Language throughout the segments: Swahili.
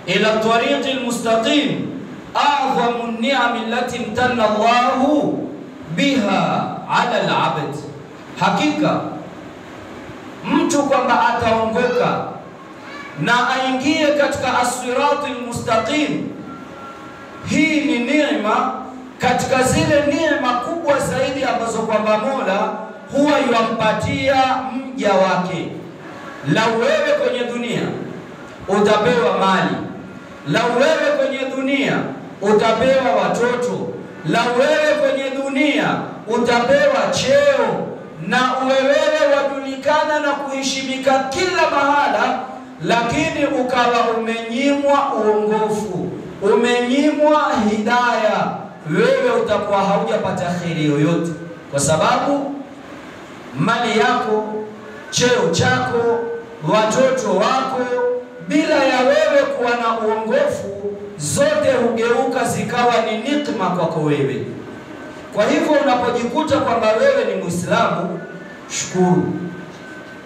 ila tariqil mustaqim a'zamu an-ni'am allati imtanna Allahu biha 'ala al-'abd. Hakika mtu kwamba ataongoka na aingie katika as-siratil mustaqim, hii ni neema katika zile neema kubwa zaidi ambazo kwamba Mola huwa yumpatia mja wake. Lau wewe kwenye dunia utapewa mali, lau wewe kwenye dunia utapewa watoto, lau wewe kwenye dunia utapewa cheo, na wewe wajulikana na kuheshimika kila mahala, lakini ukawa umenyimwa uongofu, umenyimwa hidayah, wewe utakuwa haujapata kheri yoyote, kwa sababu mali yako, cheo chako, watoto wako, bila ya wewe kuwa na uongofu, zote hugeuka zikawa ni nikma kwako wewe. Kwa hivyo unapojikuta kwamba wewe ni Muislamu, shukuru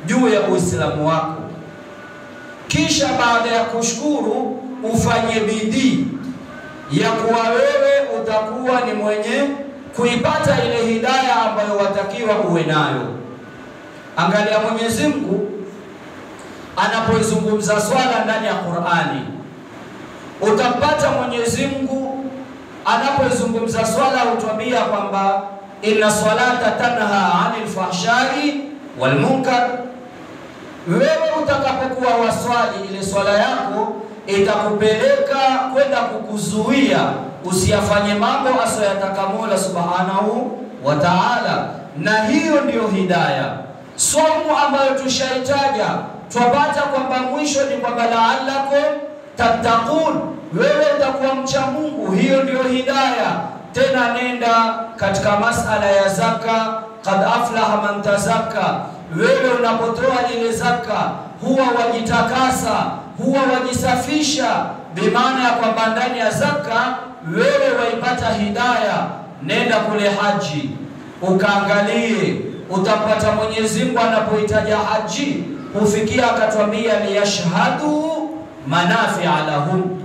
juu ya Uislamu wako, kisha baada ya kushukuru ufanye bidii ya kuwa wewe utakuwa ni mwenye kuipata ile hidayah ambayo watakiwa uwe nayo. Angalia Mwenyezi Mungu anapoizungumza swala ndani ya Qur'ani, utapata Mwenyezi Mungu anapoizungumza swala utwambia kwamba inna salata tanha 'anil fahsha'i wal munkar. Wewe utakapokuwa waswali, ile swala yako itakupeleka kwenda kukuzuia usiyafanye mambo asiyotaka Mola Subhanahu wa Ta'ala, na hiyo ndiyo hidayah. Somo ambayo tushaitaja twapata kwamba mwisho ni kwamba la'allakum tattaqun, wewe utakuwa mcha Mungu, hiyo ndiyo hidayah. Tena nenda katika masala ya zaka, qad aflaha man tazakka. Wewe unapotoa ile zaka huwa wajitakasa, huwa wajisafisha, bimaana ya kwamba ndani ya zaka wewe waipata hidayah. Nenda kule haji ukaangalie, utapata Mwenyezi Mungu anapoitaja haji hufikia akatwambia liyashhadu manafi'a lahum,